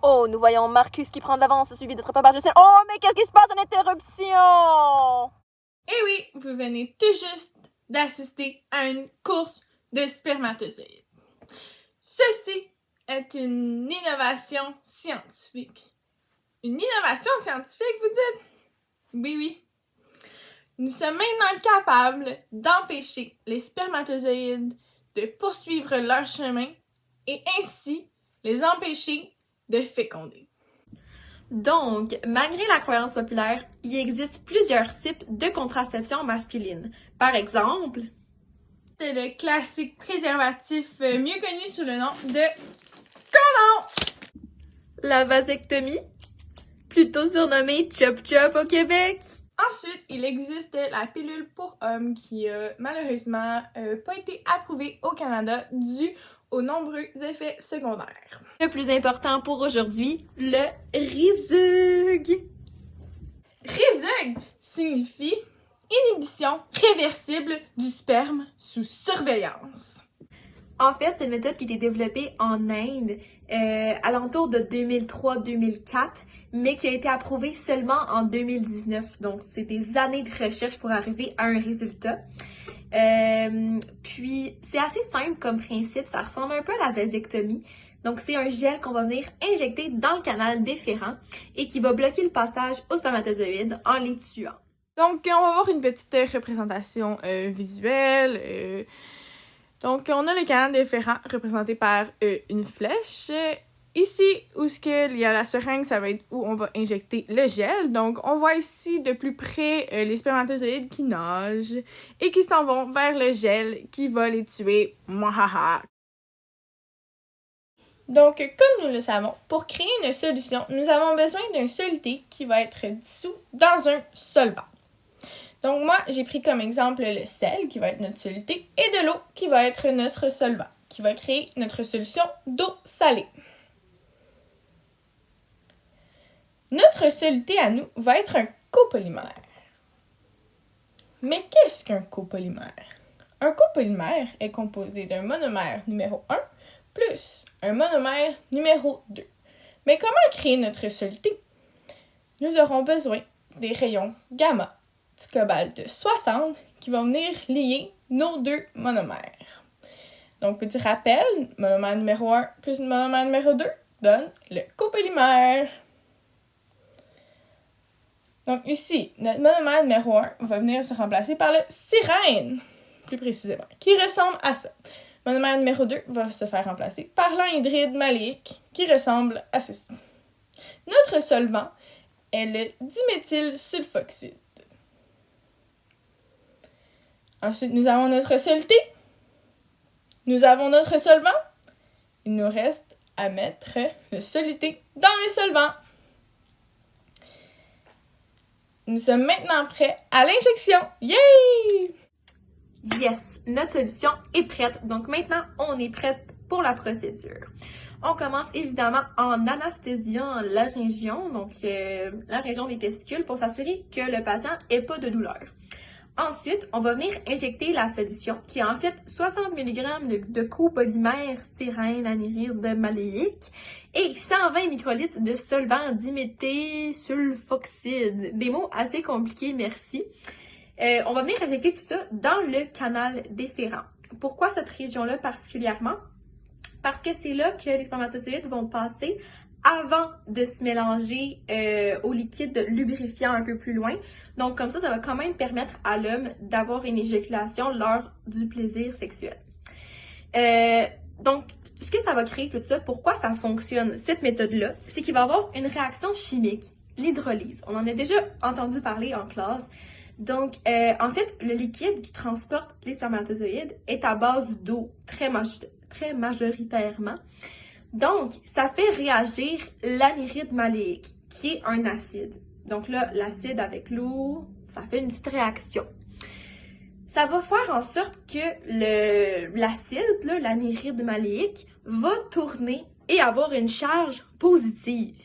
Oh, nous voyons Marcus qui prend de l'avance, suivi de par Justin. Oh, mais qu'est-ce qui se passe en interruption? Eh oui, vous venez tout juste d'assister à une course de spermatozoïdes. Ceci est une innovation scientifique. Une innovation scientifique, vous dites? Oui, oui. Nous sommes maintenant capables d'empêcher les spermatozoïdes de poursuivre leur chemin et ainsi les empêcher de féconder. Donc, malgré la croyance populaire, il existe plusieurs types de contraception masculine. Par exemple, c'est le classique préservatif mieux connu sous le nom de condom. La vasectomie, plutôt surnommée Chop Chop au Québec. Ensuite, il existe la pilule pour hommes qui a malheureusement pas été approuvée au Canada dû aux nombreux effets secondaires. Le plus important pour aujourd'hui, le RIZUG. RIZUG signifie inhibition réversible du sperme sous surveillance. En fait, c'est une méthode qui a été développée en Inde alentour de 2003-2004, mais qui a été approuvée seulement en 2019. Donc, c'est des années de recherche pour arriver à un résultat. Puis, c'est assez simple comme principe. Ça ressemble un peu à la vasectomie. Donc, c'est un gel qu'on va venir injecter dans le canal déférent et qui va bloquer le passage aux spermatozoïdes en les tuant. Donc, on va voir une petite représentation visuelle. Donc, on a le canal déférent représenté par une flèche. Ici, où il y a la seringue, ça va être où on va injecter le gel. Donc, on voit ici de plus près les spermatozoïdes qui nagent et qui s'en vont vers le gel qui va les tuer. Mwahaha! Donc, comme nous le savons, pour créer une solution, nous avons besoin d'un soluté qui va être dissous dans un solvant. Donc, moi, j'ai pris comme exemple le sel, qui va être notre soluté, et de l'eau, qui va être notre solvant, qui va créer notre solution d'eau salée. Notre soluté à nous va être un copolymère. Mais qu'est-ce qu'un copolymère? Un copolymère est composé d'un monomère numéro 1 plus un monomère numéro 2. Mais comment créer notre soluté? Nous aurons besoin des rayons gamma du cobalt 60 qui vont venir lier nos deux monomères. Donc, petit rappel, monomère numéro 1 plus monomère numéro 2 donne le copolymère. Donc ici, notre monomère numéro 1 va venir se remplacer par le styrène, plus précisément, qui ressemble à ça. Monomère numéro 2 va se faire remplacer par l'anhydride maléique, qui ressemble à ceci. Notre solvant est le diméthylsulfoxyde. Ensuite, nous avons notre soluté. Nous avons notre solvant. Il nous reste à mettre le soluté dans le solvant. Nous sommes maintenant prêts à l'injection. Yay! Yes, notre solution est prête. Donc maintenant, on est prête pour la procédure. On commence évidemment en anesthésiant la région, donc la région des testicules, pour s'assurer que le patient n'ait pas de douleur. Ensuite, on va venir injecter la solution, qui est en fait 60 mg de copolymère styrène anhydride maléique et 120 microlitres de solvant diméthylsulfoxyde. Des mots assez compliqués, merci. On va venir injecter tout ça dans le canal déférent. Pourquoi cette région-là particulièrement? Parce que c'est là que les spermatozoïdes vont passer avant de se mélanger au liquide lubrifiant un peu plus loin. Donc, comme ça va quand même permettre à l'homme d'avoir une éjaculation lors du plaisir sexuel. Donc, ce que ça va créer tout ça, pourquoi ça fonctionne, cette méthode-là, c'est qu'il va y avoir une réaction chimique, l'hydrolyse. On en a déjà entendu parler en classe. Donc, en fait, le liquide qui transporte les spermatozoïdes est à base d'eau, très majoritairement. Donc, ça fait réagir l'anhydride maléique, qui est un acide. Donc là, l'acide avec l'eau, ça fait une petite réaction. Ça va faire en sorte que l'acide, l'anhydride maléique, va tourner et avoir une charge positive.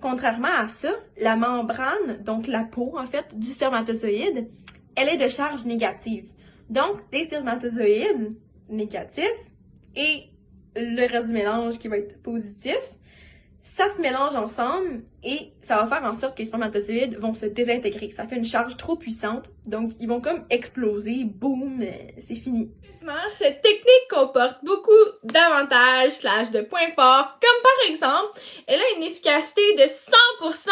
Contrairement à ça, la membrane, donc la peau en fait du spermatozoïde, elle est de charge négative. Donc, les spermatozoïdes négatifs et le reste du mélange qui va être positif ça se mélange ensemble et ça va faire en sorte que les spermatozoïdes vont se désintégrer. Ça fait une charge trop puissante, donc ils vont comme exploser, boum, c'est fini. Cette technique comporte beaucoup d'avantages / de points forts, comme par exemple, elle a une efficacité de 100%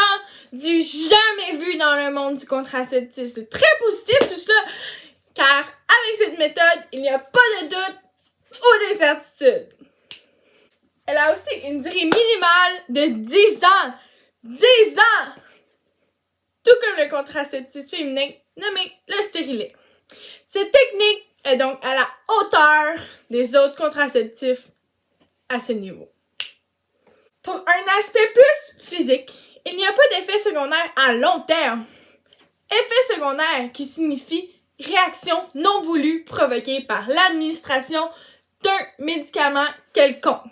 du jamais vu dans le monde du contraceptif. C'est très positif tout cela, car avec cette méthode, il n'y a pas de doute ou d'incertitude. Elle a aussi une durée minimale de 10 ans. 10 ans! Tout comme le contraceptif féminin nommé le stérilet. Cette technique est donc à la hauteur des autres contraceptifs à ce niveau. Pour un aspect plus physique, il n'y a pas d'effet secondaire à long terme. Effet secondaire qui signifie réaction non voulue provoquée par l'administration d'un médicament quelconque.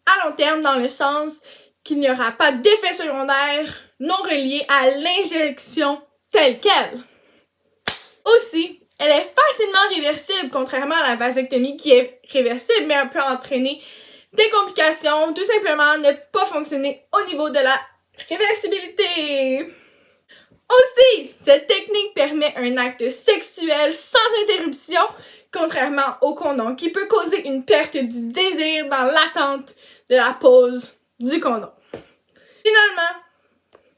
À long terme, dans le sens qu'il n'y aura pas d'effet secondaire non relié à l'injection telle qu'elle. Aussi, elle est facilement réversible, contrairement à la vasectomie qui est réversible, mais elle peut entraîner des complications, tout simplement ne pas fonctionner au niveau de la réversibilité. Aussi, cette technique permet un acte sexuel sans interruption, contrairement au condom, qui peut causer une perte du désir dans l'attente de la pose du condom. Finalement,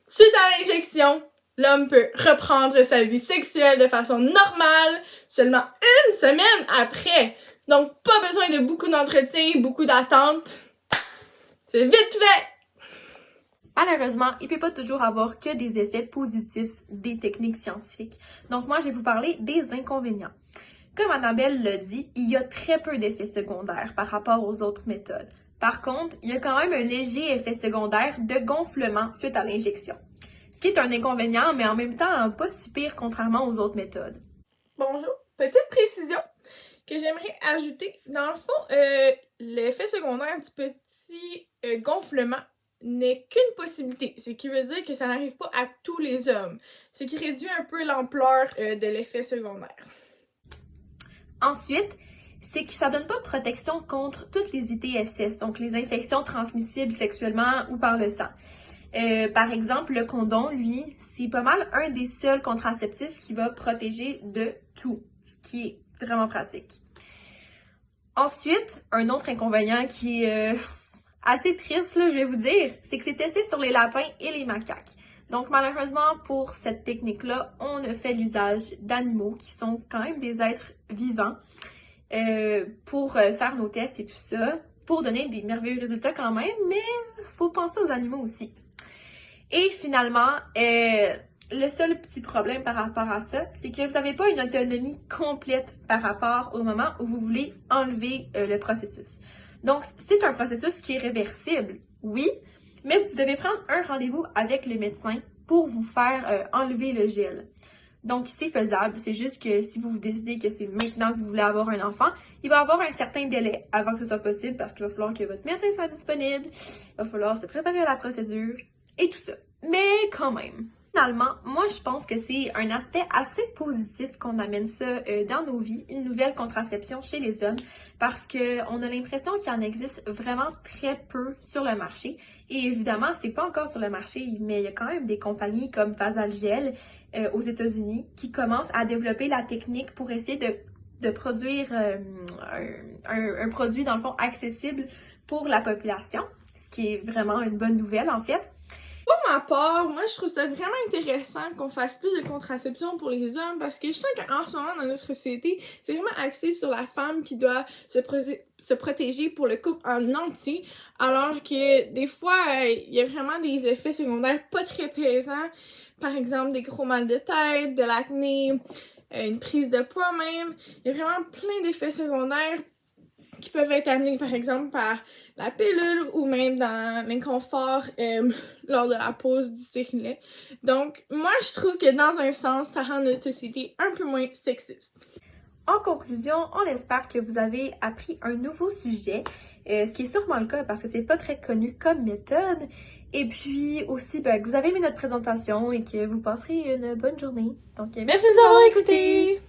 suite à l'injection, l'homme peut reprendre sa vie sexuelle de façon normale seulement une semaine après. Donc, pas besoin de beaucoup d'entretien, beaucoup d'attente. C'est vite fait! Malheureusement, il peut pas toujours avoir que des effets positifs des techniques scientifiques. Donc moi, je vais vous parler des inconvénients. Comme Annabelle l'a dit, il y a très peu d'effets secondaires par rapport aux autres méthodes. Par contre, il y a quand même un léger effet secondaire de gonflement suite à l'injection. Ce qui est un inconvénient, mais en même temps pas si pire contrairement aux autres méthodes. Bonjour, petite précision que j'aimerais ajouter. Dans le fond, l'effet secondaire du petit gonflement n'est qu'une possibilité. Ce qui veut dire que ça n'arrive pas à tous les hommes. Ce qui réduit un peu l'ampleur de l'effet secondaire. Ensuite, c'est que ça donne pas de protection contre toutes les ITSS, donc les infections transmissibles sexuellement ou par le sang. Par exemple, le condom, lui, c'est pas mal un des seuls contraceptifs qui va protéger de tout, ce qui est vraiment pratique. Ensuite, un autre inconvénient qui est assez triste, là, je vais vous dire, c'est que c'est testé sur les lapins et les macaques. Donc malheureusement, pour cette technique-là, on a fait l'usage d'animaux qui sont quand même des êtres vivants pour faire nos tests et tout ça, pour donner des merveilleux résultats quand même, mais faut penser aux animaux aussi. Et finalement, le seul petit problème par rapport à ça, c'est que vous n'avez pas une autonomie complète par rapport au moment où vous voulez enlever le processus. Donc, c'est un processus qui est réversible, oui, mais vous devez prendre un rendez-vous avec le médecin pour vous faire enlever le gel. Donc, c'est faisable, c'est juste que si vous décidez que c'est maintenant que vous voulez avoir un enfant, il va y avoir un certain délai avant que ce soit possible parce qu'il va falloir que votre médecin soit disponible, il va falloir se préparer à la procédure et tout ça. Mais quand même. Finalement, moi je pense que c'est un aspect assez positif qu'on amène ça dans nos vies, une nouvelle contraception chez les hommes, parce que on a l'impression qu'il en existe vraiment très peu sur le marché. Et évidemment, c'est pas encore sur le marché, mais il y a quand même des compagnies comme Vasalgel aux États-Unis qui commencent à développer la technique pour essayer de produire un produit dans le fond accessible pour la population, ce qui est vraiment une bonne nouvelle en fait. Pour ma part, moi je trouve ça vraiment intéressant qu'on fasse plus de contraception pour les hommes parce que je sens qu'en ce moment dans notre société, c'est vraiment axé sur la femme qui doit se protéger pour le couple en entier, alors que des fois, il y a vraiment des effets secondaires pas très plaisants, par exemple des gros mal de tête, de l'acné, une prise de poids même. Il y a vraiment plein d'effets secondaires qui peuvent être amenés par exemple par la pilule ou même dans l'inconfort lors de la pose du stérilet. Donc, moi, je trouve que dans un sens, ça rend notre société un peu moins sexiste. En conclusion, on espère que vous avez appris un nouveau sujet, ce qui est sûrement le cas parce que c'est pas très connu comme méthode. Et puis aussi, que vous avez aimé notre présentation et que vous passerez une bonne journée. Donc, Merci de nous avoir écoutés!